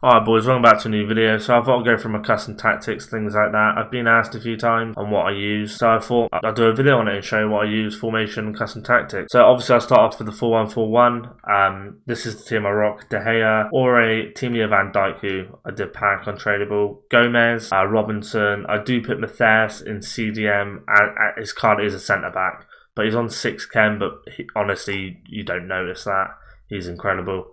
Alright boys, welcome back to a new video. So I thought I'd go through my custom tactics, things like that. I've been asked a few times on what I use, so I thought I'd do a video on it and show you what I use, formation and custom tactics. So obviously I start off with the 4-1-4-1. This is the team I rock: De Gea, Ore, Timmy Van Dijk, who I did pack untradeable, Gomez, Robinson. I do put Matthias in CDM, and his card is a centre back, but he's on 6 chem, but honestly you don't notice that. He's incredible.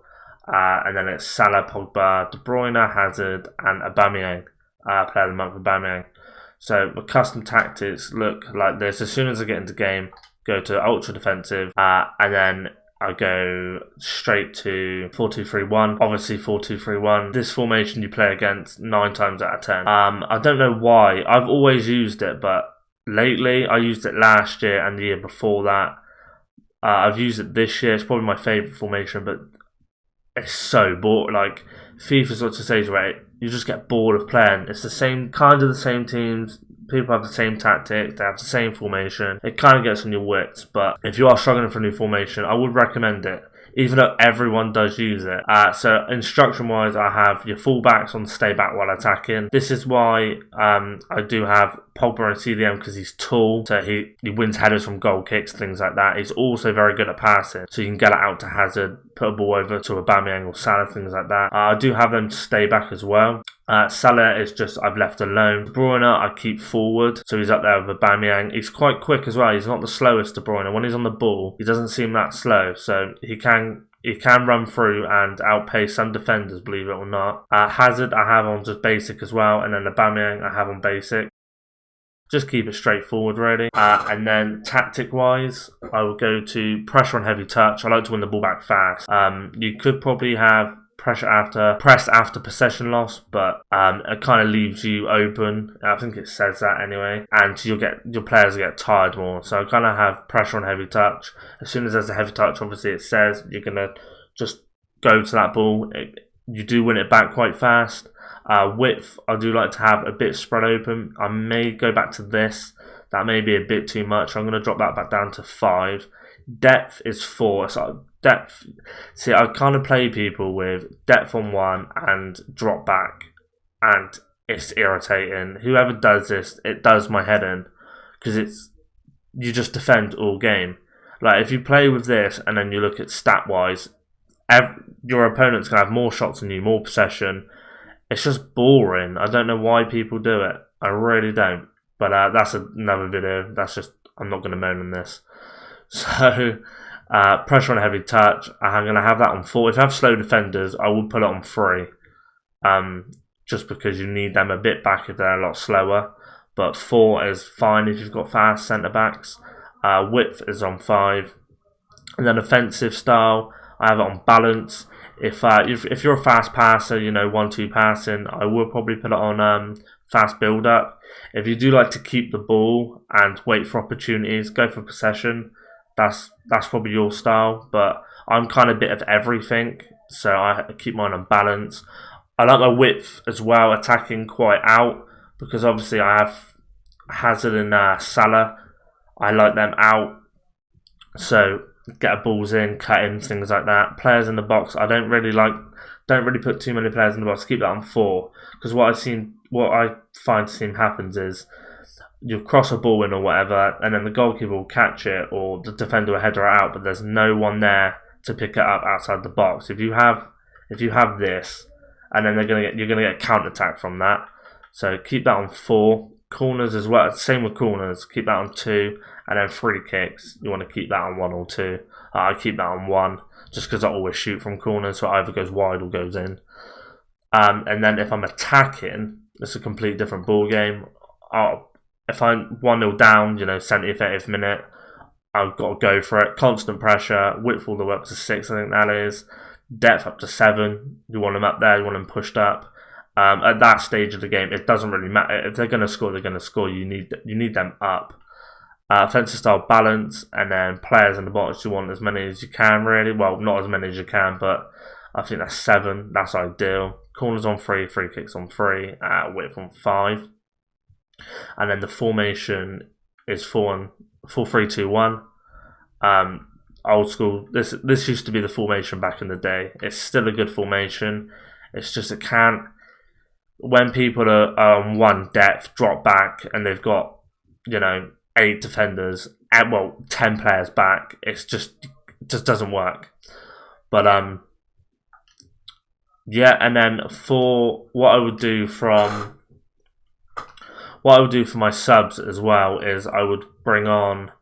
And then it's Salah, Pogba, De Bruyne, Hazard, and Aubameyang. Player of the month, Aubameyang. So the custom tactics look like this. As soon as I get into game, go to ultra defensive, and then I go straight to 4-2-3-1. Obviously 4-2-3-1. This formation you play against 9 times out of 10. I don't know why. I've always used it, but lately I used it last year and the year before that. I've used it this year. It's probably my favourite formation, but it's so bored. Like, FIFA's got to a stage where you just get bored of playing. It's the same, kind of the same teams. People have the same tactics. They have the same formation. It kind of gets on your wits. But if you are struggling for a new formation, I would recommend it, even though everyone does use it. So instruction-wise, I have your fullbacks on stay back while attacking. This is why I do have Pogba and CDM, because he's tall, so he wins headers from goal kicks, things like that. He's also very good at passing, so you can get it out to Hazard, put a ball over to Aubameyang or Salah, things like that. I do have them to stay back as well. Salah is just, I've left alone. De Bruyne, I keep forward, so he's up there with Aubameyang. He's quite quick as well. He's not the slowest De Bruyne. When he's on the ball, he doesn't seem that slow, so he can run through and outpace some defenders, believe it or not. Hazard, I have on just basic as well, and then Aubameyang, I have on basic. Just keep it straightforward, really. And then tactic-wise, I will go to pressure and heavy touch. I like to win the ball back fast. You could probably have press after possession loss, but it kind of leaves you open. I think it says that anyway, and your players get tired more. So I kind of have pressure on heavy touch. As soon as there's a heavy touch, obviously it says you're gonna just go to that ball. You do win it back quite fast. Width, I do like to have a bit spread open. I may go back to this. That may be a bit too much. I'm going to drop that back down to 5. Depth is 4. So depth, see, I kind of play people with depth on 1 and drop back, and it's irritating. Whoever does this, it does my head in, because you just defend all game. Like, if you play with this and then you look at stat wise, your opponent's going to have more shots than you, more possession. It's just boring. I don't know why people do it. I really don't. But that's another video. That's just, I'm not going to moan on this. So, pressure on heavy touch, I'm going to have that on 4. If I have slow defenders, I will put it on 3. Just because you need them a bit back if they're a lot slower. But 4 is fine if you've got fast centre-backs. Width is on 5. And then offensive style, I have it on balance. If you're a fast passer, 1-2 passing, I will probably put it on fast build up. If you do like to keep the ball and wait for opportunities, go for possession. That's probably your style. But I'm kind of a bit of everything, so I keep mine on balance. I like my width as well, attacking quite out, because obviously I have Hazard and Salah. I like them out, so get a balls in, cut in, things like that. Players in the box, I don't really put too many players in the box. Keep that on 4, because what I find seem happens is you'll cross a ball in or whatever, and then the goalkeeper will catch it, or the defender will header it out, but there's no one there to pick it up outside the box. If you have this, and then you're gonna get counter attack from that. So keep that on 4. Corners as well, same with corners, keep that on 2, and then free kicks, you want to keep that on 1 or 2. I keep that on 1, just because I always shoot from corners, so it either goes wide or goes in. And then if I'm attacking, it's a completely different ball game. If I'm 1-0 down, 70th, 80th minute, I've got to go for it. Constant pressure, width all the way up to 6, I think that is. Depth up to 7, you want them up there, you want them pushed up. At that stage of the game, it doesn't really matter. If they're going to score, they're going to score. You need them up. Offensive style balance, and then players in the box, you want as many as you can, really. Well, not as many as you can, but I think that's 7. That's ideal. Corners on 3, free kicks on 3, width on 5. And then the formation is 4-3-2-1. Old school. This used to be the formation back in the day. It's still a good formation. It's just it can't. When people are on one depth, drop back, and they've got 8 defenders and 10 players back, it just doesn't work. But yeah, and then for what I would do for my subs as well is I would bring on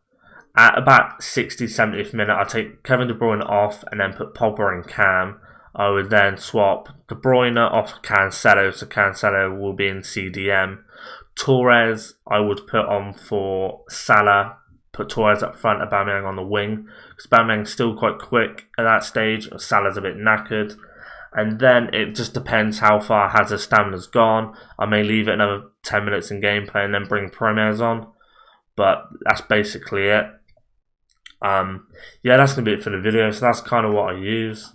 at about 60th, 70th minute, I'd take Kevin De Bruyne off and then put Pogba and Cam. I would then swap De Bruyne off Cancelo, so Cancelo will be in CDM. Torres, I would put on for Salah, put Torres up front, Aubameyang on the wing, because Aubameyang's still quite quick at that stage, Salah's a bit knackered. And then it just depends how far Hazard's stamina's gone. I may leave it another 10 minutes in gameplay and then bring Premiers on. But that's basically it. Yeah, that's going to be it for the video. So that's kind of what I use.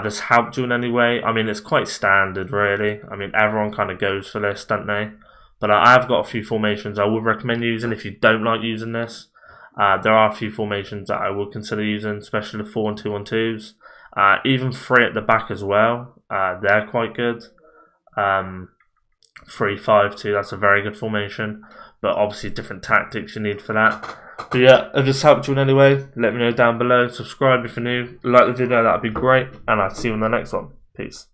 This helped you in any way? I mean, it's quite standard, really. I mean, everyone kind of goes for this, don't they? But I've got a few formations I would recommend using if you don't like using this. There are a fefew formations that I would consider using, especially the 4-1-2-1-2s. Even 3 at the back as well. They're quite good. 3-5-2, that's a very good formation. But obviously different tactics you need for that. But yeah, if this helped you in any way, let me know down below. Subscribe if you're new. Like the video, that'd be great. And I'll see you in the next one. Peace.